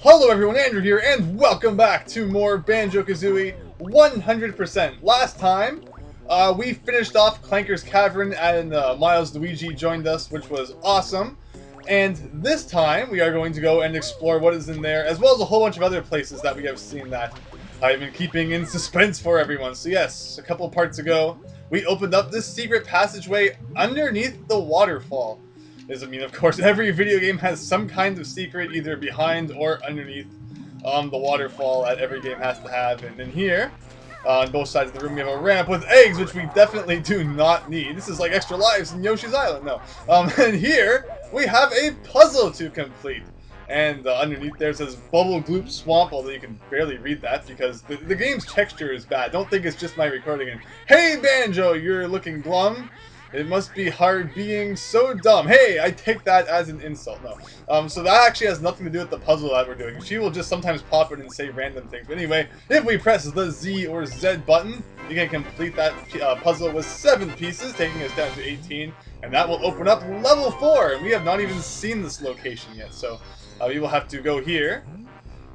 Hello everyone, Andrew here, and welcome back to more Banjo-Kazooie 100%. Last time, we finished off Clanker's Cavern and Miles Luigi joined us, which was awesome. And this time, we are going to go and explore what is in there, as well as a whole bunch of other places that we have seen that I've been keeping in suspense for everyone. So yes, a couple of parts ago, we opened up this secret passageway underneath the waterfall. I mean, of course, every video game has some kind of secret, either behind or underneath the waterfall that every game has to have. And in here, on both sides of the room, we have a ramp with eggs, which we definitely do not need. This is like extra lives in Yoshi's Island, no. And here, we have a puzzle to complete. And underneath there says Bubble Gloop Swamp, although you can barely read that because the game's texture is bad. Don't think it's just my recording. And, hey, Banjo, you're looking glum. It must be hard being so dumb. Hey, I take that as an insult. No. So that actually has nothing to do with the puzzle that we're doing. She will just sometimes pop in and say random things. But anyway, if we press the Z or Z button, you can complete that puzzle with 7 pieces, taking us down to 18. And that will open up level 4. And we have not even seen this location yet. So we will have to go here.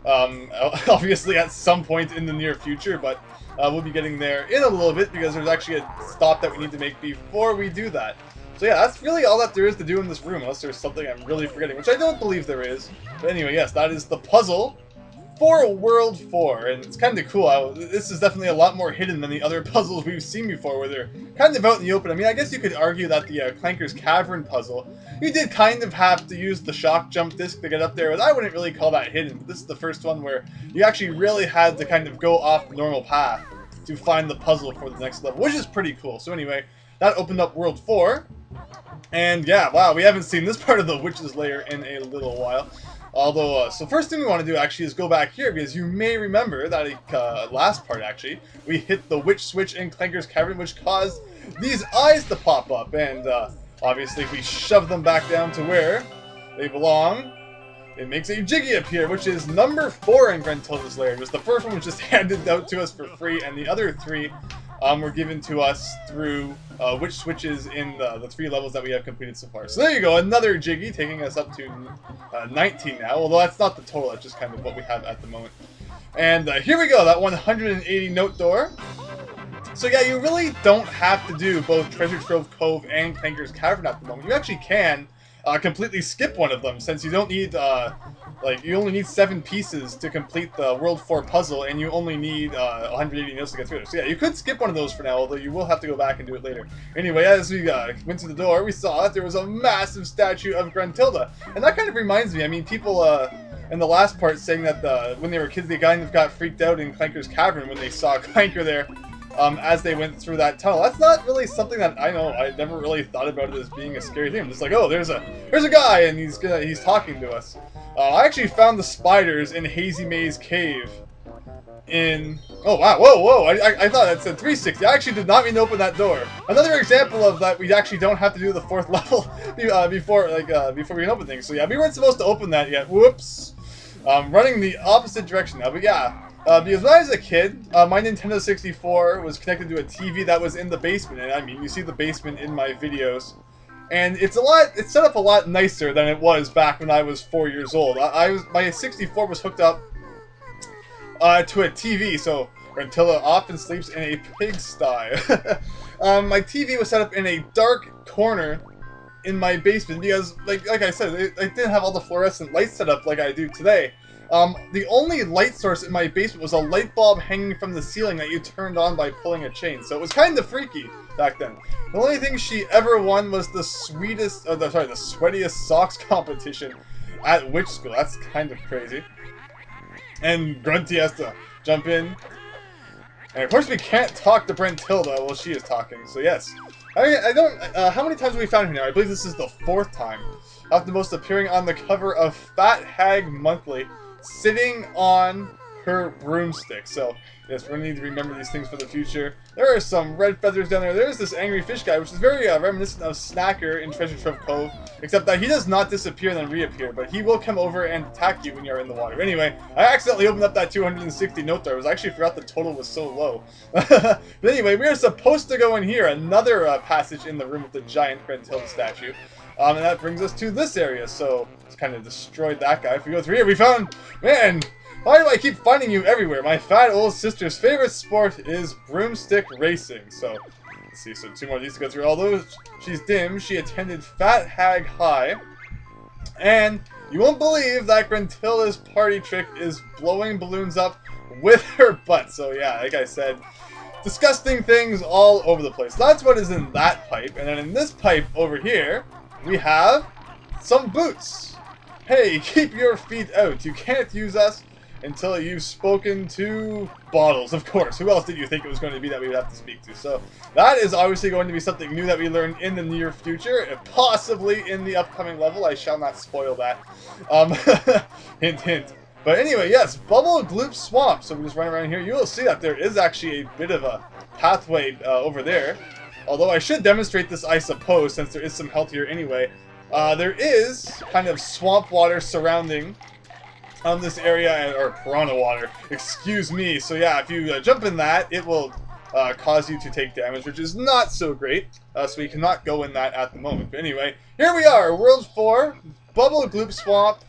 Obviously at some point in the near future, but we'll be getting there in a little bit because there's actually a stop that we need to make before we do that. So yeah, that's really all that there is to do in this room, unless there's something I'm really forgetting, which I don't believe there is. But anyway, yes, that is the puzzle for World 4, and it's kind of cool. This is definitely a lot more hidden than the other puzzles we've seen before, where they're kind of out in the open. I mean, I guess you could argue that the Clanker's Cavern puzzle, you did kind of have to use the shock jump disc to get up there, but I wouldn't really call that hidden. This is the first one where you actually really had to kind of go off the normal path to find the puzzle for the next level, which is pretty cool. So anyway, that opened up World 4, and yeah, wow, we haven't seen this part of the Witch's Lair in a little while. Although, so first thing we want to do actually is go back here, because you may remember that last part actually, we hit the witch switch in Clanker's Cavern, which caused these eyes to pop up, and obviously if we shove them back down to where they belong, it makes a Jiggy appear, which is number 4 in Brentilda's Lair. The first one was just handed out to us for free, and the other 3 were given to us through witch switches in the 3 levels that we have completed so far. So there you go, another Jiggy, taking us up to 19 now, although that's not the total, that's just kind of what we have at the moment. And here we go, that 180 note door. So yeah, you really don't have to do both Treasure Trove Cove and Clanker's Cavern at the moment. You actually can completely skip one of them, since you don't need, you only need 7 pieces to complete the World 4 puzzle, and you only need 180 notes to get through it. So yeah, you could skip one of those for now, although you will have to go back and do it later. Anyway, as we went to the door, we saw that there was a massive statue of Gruntilda. And that kind of reminds me, I mean, people in the last part saying that when they were kids, they kind of got freaked out in Clanker's Cavern when they saw Clanker there. As they went through that tunnel. That's not really something that I know. I never really thought about it as being a scary thing. I'm just like, oh, there's a guy and he's talking to us. I actually found the spiders in Hazy Maze Cave. Oh wow, whoa! I thought that said 360. I actually did not mean to open that door. Another example of that we actually don't have to do the 4th level before we can open things. So yeah, we weren't supposed to open that yet. Whoops. Running the opposite direction now, but yeah. Because when I was a kid, my Nintendo 64 was connected to a TV that was in the basement, and I mean, you see the basement in my videos, and it's set up a lot nicer than it was back when I was 4 years old. My 64 was hooked up to a TV, so Gruntilda often sleeps in a pigsty. My TV was set up in a dark corner in my basement because, like I said, I didn't have all the fluorescent lights set up like I do today. The only light source in my basement was a light bulb hanging from the ceiling that you turned on by pulling a chain, so it was kind of freaky back then. The only thing she ever won was the sweatiest socks competition at witch school. That's kind of crazy. And Grunty has to jump in. And of course we can't talk to Brentilda while she is talking, so yes. I don't, how many times have we found her now? I believe this is the 4th time. After most appearing on the cover of Fat Hag Monthly, sitting on her broomstick. So, yes, we're going to need to remember these things for the future. There are some red feathers down there. There's this angry fish guy, which is very reminiscent of Snacker in Treasure Trove Cove, except that he does not disappear and then reappear, but he will come over and attack you when you're in the water. Anyway, I accidentally opened up that 260 note door. I actually forgot the total was so low. But anyway, we are supposed to go in here, another passage in the room with the giant Brentilda statue. And that brings us to this area, so it's kind of destroyed that guy. If we go through here, we found... Man, why do I keep finding you everywhere? My fat old sister's favorite sport is broomstick racing. So, let's see, so 2 more of these to go through. Although she's dim, she attended Fat Hag High. And you won't believe that Gruntilda's party trick is blowing balloons up with her butt. So yeah, like I said, disgusting things all over the place. That's what is in that pipe. And then in this pipe over here, we have some boots. Hey, keep your feet out. You can't use us until you've spoken to Bottles, of course. Who else did you think it was going to be that we would have to speak to? So that is obviously going to be something new that we learn in the near future, possibly in the upcoming level. I shall not spoil that. Hint, hint. But anyway, yes, Bubble Gloop Swamp. So we just run around here. You will see that there is actually a bit of a pathway over there. Although I should demonstrate this, I suppose, since there is some health here anyway. There is kind of swamp water surrounding this area, or piranha water, excuse me. So yeah, if you jump in that, it will cause you to take damage, which is not so great. So we cannot go in that at the moment. But anyway, here we are, World 4, Bubble Gloop Swamp,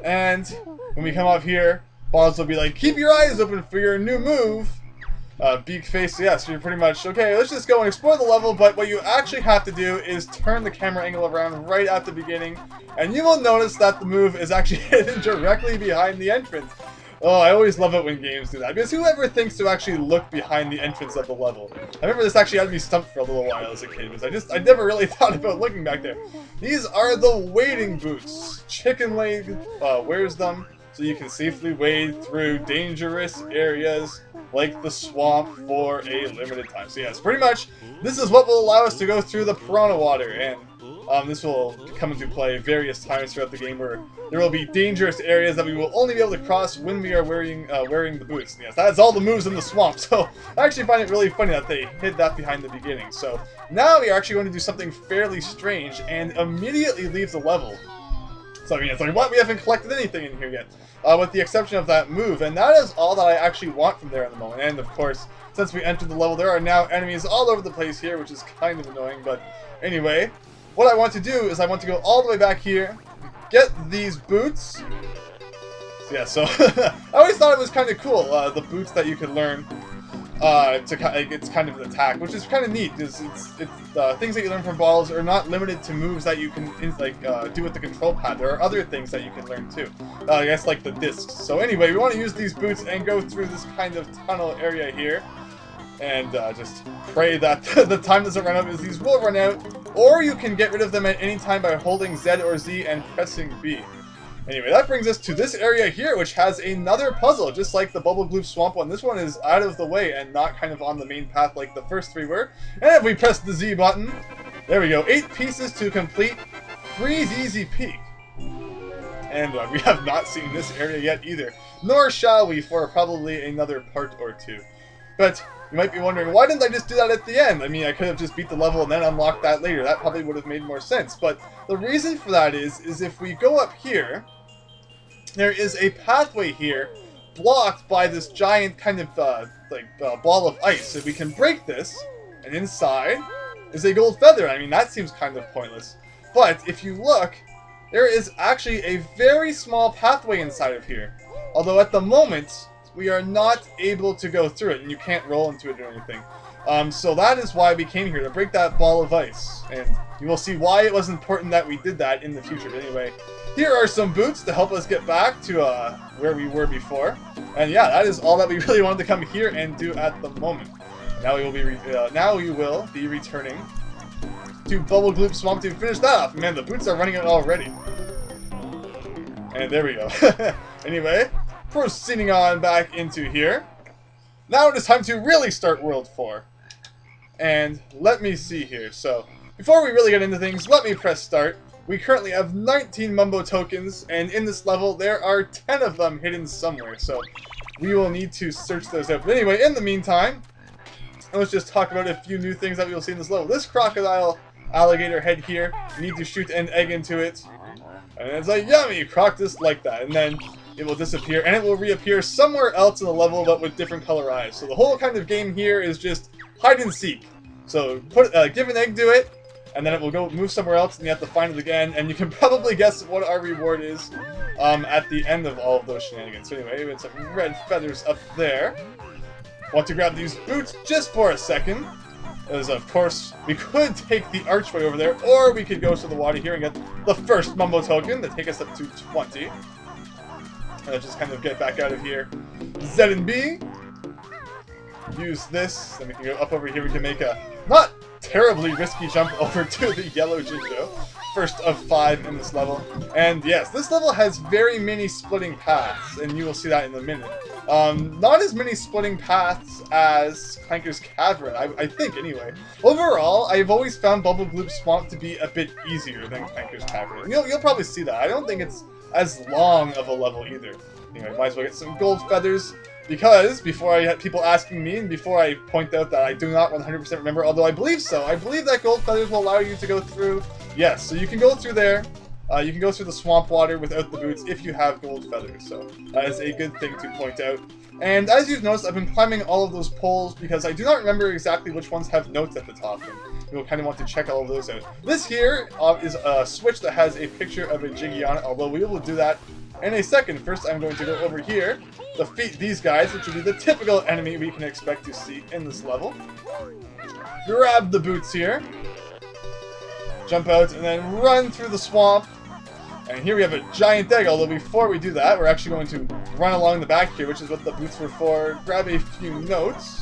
and when we come up here, Bottles will be like, keep your eyes open for your new move. Beak face, yeah, so you're pretty much, okay, let's just go and explore the level, but what you actually have to do is turn the camera angle around right at the beginning, and you will notice that the move is actually hidden directly behind the entrance. Oh, I always love it when games do that, because whoever thinks to actually look behind the entrance of the level? I remember this actually had me stumped for a little while as a kid, because I never really thought about looking back there. These are the wading boots. Chicken Leg wears them, so you can safely wade through dangerous areas like the swamp for a limited time. So yes, pretty much, this is what will allow us to go through the piranha water, and this will come into play various times throughout the game where there will be dangerous areas that we will only be able to cross when we are wearing the boots. And yes, that's all the moves in the swamp, so I actually find it really funny that they hid that behind the beginning. So now we are actually going to do something fairly strange and immediately leave the level. So I mean, it's like, what? We haven't collected anything in here yet. With the exception of that move, and that is all that I actually want from there at the moment. And of course, since we entered the level, there are now enemies all over the place here, which is kind of annoying, but anyway, what I want to do is I want to go all the way back here, get these boots. So yeah, so I always thought it was kind of cool, the boots that you could learn it's kind of an attack, which is kind of neat, because it's things that you learn from Bottles are not limited to moves that you can do with the control pad. There are other things that you can learn too, I guess like the discs. So anyway, we want to use these boots and go through this kind of tunnel area here, and just pray that the time doesn't run out, because these will run out, or you can get rid of them at any time by holding Z or Z and pressing B. Anyway, that brings us to this area here, which has another puzzle, just like the Bubble Gloop Swamp one. This one is out of the way and not kind of on the main path like the first 3 were. And if we press the Z button, there we go, 8 pieces to complete, Freeze Easy Peak. And we have not seen this area yet either, nor shall we for probably another part or 2. But you might be wondering, why didn't I just do that at the end? I mean, I could have just beat the level and then unlocked that later. That probably would have made more sense. But the reason for that is if we go up here, there is a pathway here blocked by this giant kind of ball of ice. If we can break this, and inside is a gold feather. I mean, that seems kind of pointless. But if you look, there is actually a very small pathway inside of here. Although at the moment, we are not able to go through it, and you can't roll into it or anything. So that is why we came here, to break that ball of ice. And you will see why it was important that we did that in the future. But anyway, here are some boots to help us get back to where we were before. And yeah, that is all that we really wanted to come here and do at the moment. Now we will be returning to Bubble Gloop Swamp to finish that off. Man, the boots are running out already. And there we go. Anyway, proceeding on back into here. Now it is time to really start World 4. And let me see here. So, before we really get into things, let me press start. We currently have 19 Mumbo Tokens, and in this level there are 10 of them hidden somewhere. So, we will need to search those out. But anyway, in the meantime, let's just talk about a few new things that we will see in this level. This crocodile alligator head here, you need to shoot an egg into it. And it's like, yummy, croc just like that. And then it will disappear, and it will reappear somewhere else in the level, but with different color eyes. So the whole kind of game here is just hide and seek. So give an egg to it, and then it will go move somewhere else, and you have to find it again, and you can probably guess what our reward is at the end of all of those shenanigans. So anyway, we had some red feathers up there. Want to grab these boots just for a second, as of course we could take the archway over there, or we could go to the water here and get the first Mumbo token to take us up to 20. And just kind of get back out of here. Z and B. Use this, then we can go up over here. We can make a not terribly risky jump over to the yellow Jinjo. First of 5 in this level. And yes, this level has very many splitting paths, and you will see that in a minute. Not as many splitting paths as Clanker's Cavern, I think anyway. Overall, I've always found Bubble Gloop Swamp to be a bit easier than Clanker's Cavern. You'll probably see that. I don't think it's as long of a level either. Anyway, might as well get some gold feathers. Because, before I had people asking me, and before I point out that I do not 100% remember, although I believe so, I believe that gold feathers will allow you to go through, yes, so you can go through there, you can go through the swamp water without the boots if you have gold feathers, so that is a good thing to point out. And as you've noticed, I've been climbing all of those poles because I do not remember exactly which ones have notes at the top, and you'll kind of want to check all of those out. This here is a switch that has a picture of a Jiggy on it, although we will do that in a second. First, I'm going to go over here, defeat these guys, which will be the typical enemy we can expect to see in this level. Grab the boots here, jump out, and then run through the swamp. And here we have a giant egg, although before we do that, we're actually going to run along the back here, which is what the boots were for. Grab a few notes.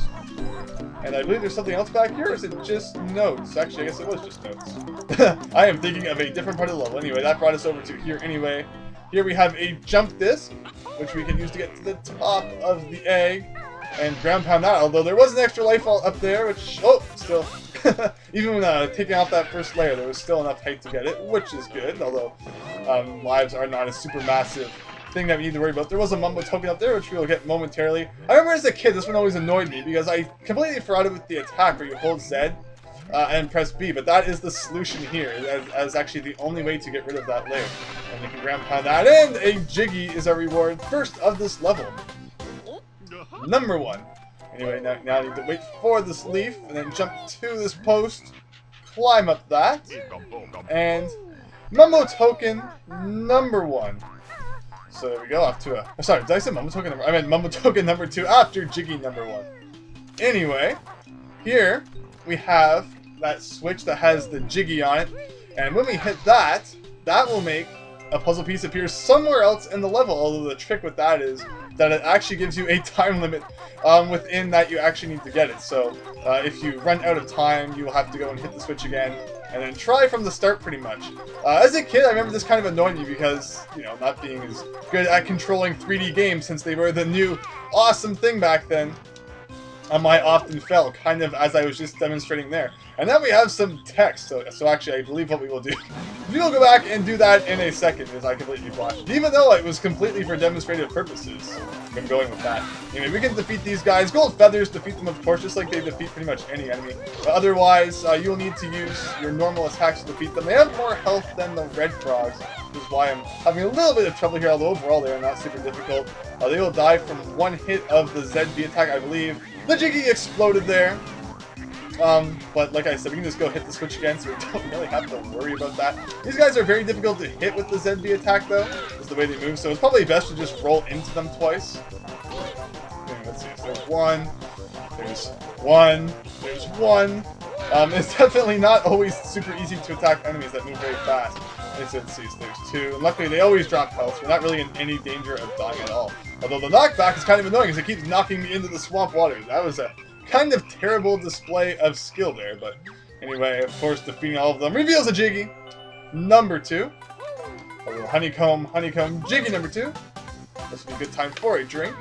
And I believe there's something else back here, or is it just notes? Actually, I guess it was just notes. I am thinking of a different part of the level. Anyway, that brought us over to here anyway. Here we have a jump disc, which we can use to get to the top of the egg and ground pound that. Although there was an extra life up there, which, oh, still, even when taking off that first layer, there was still enough height to get it, which is good. Although lives are not a super massive thing that we need to worry about. There was a Mumbo token up there, which we will get momentarily. I remember as a kid, this one always annoyed me because I completely forgot it with the attack where you hold Z and press B, but that is the solution here, as actually the only way to get rid of that layer. And you can ground pound that, and a Jiggy is our reward, first of this level. Number 1. Anyway, now I need to wait for this leaf, and then jump to this post, climb up that, and Mumbo token number 1. So there we go, off to a... sorry, did I say Mumbo token number... I meant Mumbo token number 2 after Jiggy number 1. Anyway, here we have that switch that has the Jiggy on it, and when we hit that, that will make a puzzle piece appear somewhere else in the level, although the trick with that is that it actually gives you a time limit within that you actually need to get it. So if you run out of time, you will have to go and hit the switch again, and then try from the start pretty much. As a kid, I remember this kind of annoyed me because, you know, not being as good at controlling 3D games since they were the new awesome thing back then, I often fell, kind of as I was just demonstrating there. And then we have some text, so actually I believe what we will do, we will go back and do that in a second, because I completely flashed. Even though it was completely for demonstrative purposes, I'm going with that. Anyway, we can defeat these guys. Gold feathers defeat them, of course, just like they defeat pretty much any enemy. But otherwise, you'll need to use your normal attacks to defeat them. They have more health than the red frogs, which is why I'm having a little bit of trouble here, although overall they are not super difficult. They will die from one hit of the ZB attack, I believe. The Jiggy exploded there. But like I said, we can just go hit the switch again, so we don't really have to worry about that. These guys are very difficult to hit with the ZB attack, though, is the way they move, so it's probably best to just roll into them twice. Okay, let's see, so there's one, there's one. It's definitely not always super easy to attack enemies that move very fast. Let's see, so there's 2, and luckily they always drop health, so we're not really in any danger of dying at all. Although the knockback is kind of annoying, because it keeps knocking me into the swamp water. That was a kind of terrible display of skill there, but anyway, of course, defeating all of them reveals a Jiggy number 2. A little honeycomb Jiggy number 2. This would be a good time for a drink.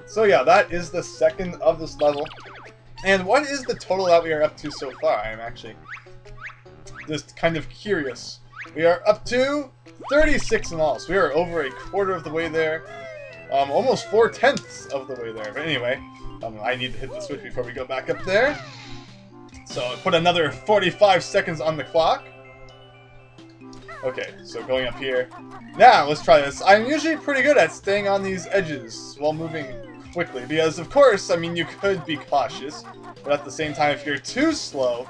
So yeah, that is the second of this level. And what is the total that we are up to so far? I am actually just kind of curious. We are up to 36 in all, so we are over a quarter of the way there. Almost 4/10 of the way there. But anyway, I need to hit the switch before we go back up there. So I put another 45 seconds on the clock. Okay, so going up here. Now, let's try this. I'm usually pretty good at staying on these edges while moving quickly, because of course, I mean, you could be cautious but at the same time, if you're too slow,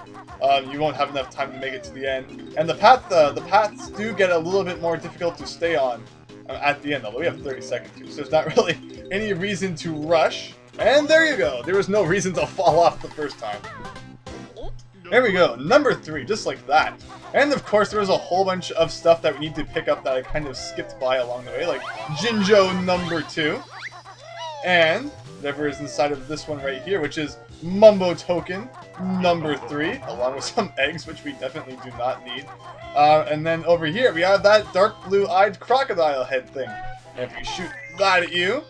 you won't have enough time to make it to the end. And the paths do get a little bit more difficult to stay on at the end, although we have 30 seconds here, so there's not really any reason to rush. And there you go. There was no reason to fall off the first time. There we go, number 3, just like that. And of course, there was a whole bunch of stuff that we need to pick up that I kind of skipped by along the way, like Jinjo number 2, and whatever is inside of this one right here, which is Mumbo Token number 3, along with some eggs, which we definitely do not need. And then over here, we have that dark blue-eyed crocodile head thing. And if you shoot that at you,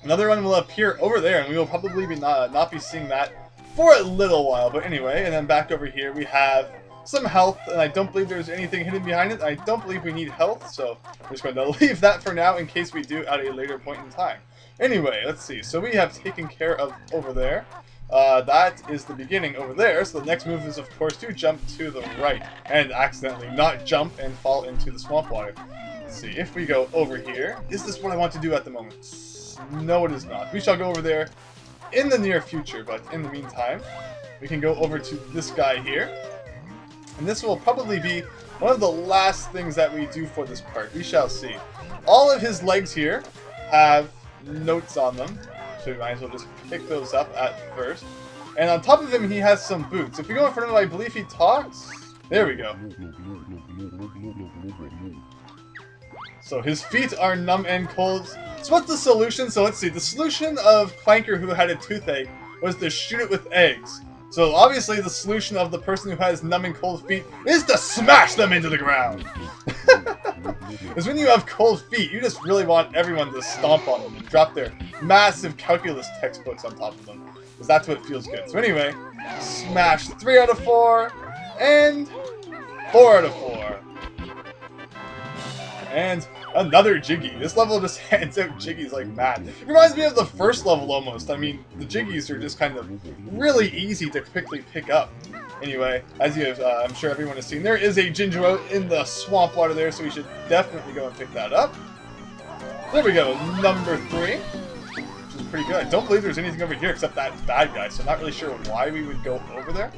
another one will appear over there, and we will probably be not be seeing that for a little while. But anyway, and then back over here we have some health, and I don't believe there's anything hidden behind it. I don't believe we need health, so I'm just going to leave that for now in case we do at a later point in time. Anyway, let's see. So we have taken care of over there. That is the beginning over there, so the next move is, of course, to jump to the right, and accidentally not jump and fall into the swamp water. Let's see, if we go over here, is this what I want to do at the moment? No, it is not. We shall go over there in the near future, but in the meantime, we can go over to this guy here, and this will probably be one of the last things that we do for this part. We shall see. All of his legs here have notes on them, so we might as well just pick those up at first. And on top of him, he has some boots. If we go in front of him, I believe he talks. There we go. So his feet are numb and cold. So what's the solution? So let's see. The solution of Clanker, who had a toothache, was to shoot it with eggs. So obviously the solution of the person who has numb and cold feet is to smash them into the ground. Because when you have cold feet, you just really want everyone to stomp on them and drop their massive calculus textbooks on top of them. Because that's what feels good. So anyway, smash 3 out of 4, and 4 out of 4. And another Jiggy. This level just hands out Jiggies like mad. It reminds me of the first level almost. I mean, the Jiggies are just kind of really easy to quickly pick up. Anyway, as you have, I'm sure everyone has seen, there is a Jinjo out in the swamp water there, so we should definitely go and pick that up. There we go, number 3, which is pretty good. I don't believe there's anything over here except that bad guy, so I'm not really sure why we would go over there.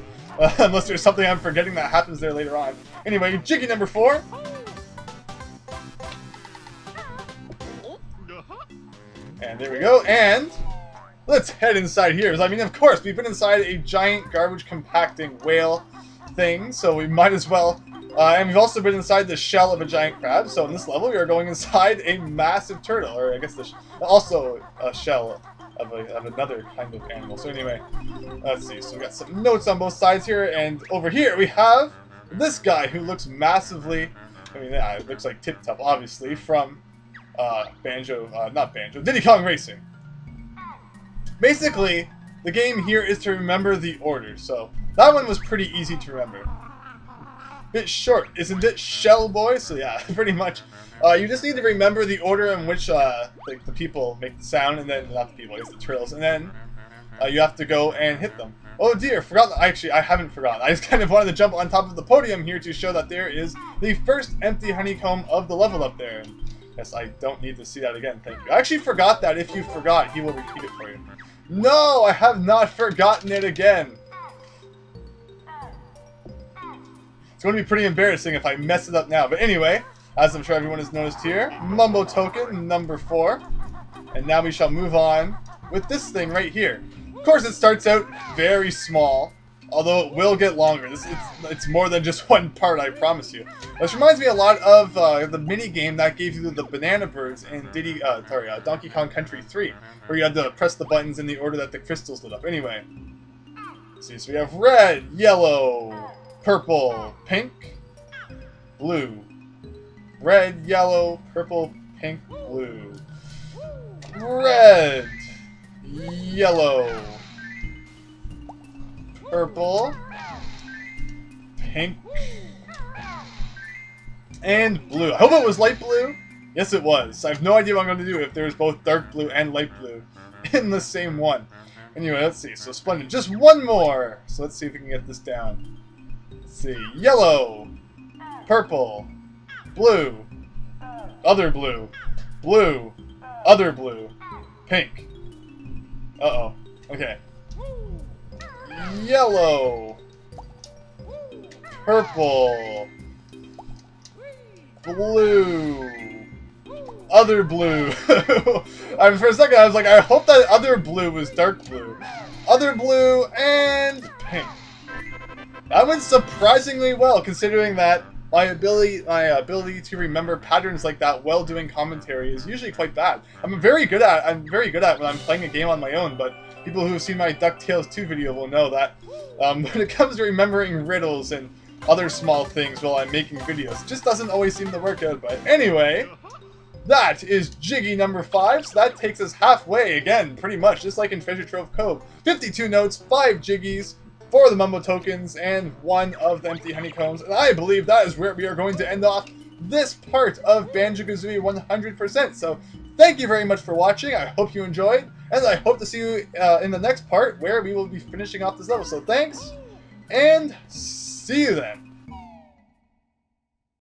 Unless there's something I'm forgetting that happens there later on. Anyway, Jiggy number 4. And there we go, and let's head inside here. I mean, of course, we've been inside a giant garbage compacting whale thing, so we might as well. And we've also been inside the shell of a giant crab, so in this level we are going inside a massive turtle, or I guess also a shell of another kind of animal. So anyway, let's see. So we got some notes on both sides here, and over here we have this guy who looks massively, I mean, yeah, it looks like Tiptup, obviously, from Diddy Kong Racing. Basically, the game here is to remember the order, so that one was pretty easy to remember. Bit short, isn't it, Shell Boy? So yeah, pretty much. You just need to remember the order in which the people make the sound, and then, not the people, it's the turtles, and then you have to go and hit them. Oh dear, actually, I haven't forgotten. I just kind of wanted to jump on top of the podium here to show that there is the first empty honeycomb of the level up there. And yes, I don't need to see that again, thank you. I actually forgot that. If you forgot, he will repeat it for you. No, I have not forgotten it again. It's going to be pretty embarrassing if I mess it up now. But anyway, as I'm sure everyone has noticed here, Mumbo Token number 4. And now we shall move on with this thing right here. Of course, it starts out very small, although it will get longer. It's more than just one part, I promise you. This reminds me a lot of the mini-game that gave you the banana birds in Donkey Kong Country 3, where you had to press the buttons in the order that the crystals lit up. Anyway, let's see, so we have red, yellow, purple, pink, blue. Red, yellow, purple, pink, blue. Red, yellow, purple, pink, and blue. I hope it was light blue. Yes, it was. I have no idea what I'm going to do if there's both dark blue and light blue in the same one. Anyway, let's see. So splendid. Just one more. So let's see if we can get this down. Let's see. Yellow, purple, blue, other blue, blue, other blue, pink. Uh-oh. Okay. yellow, purple, blue, other blue. For a second I was like, I hope that other blue was dark blue. Other blue, and pink. That went surprisingly well, considering that my ability to remember patterns like that while doing commentary is usually quite bad. I'm very good at when I'm playing a game on my own, but people who have seen my DuckTales 2 video will know that when it comes to remembering riddles and other small things while I'm making videos, it just doesn't always seem to work out. But anyway, that is Jiggy number 5, so that takes us halfway again, pretty much, just like in Treasure Trove Cove. 52 notes, 5 Jiggies, 4 of the Mumbo Tokens, and 1 of the empty honeycombs, and I believe that is where we are going to end off this part of Banjo-Kazooie 100%. So, thank you very much for watching, I hope you enjoyed, and I hope to see you in the next part, where we will be finishing off this level. So thanks, and see you then!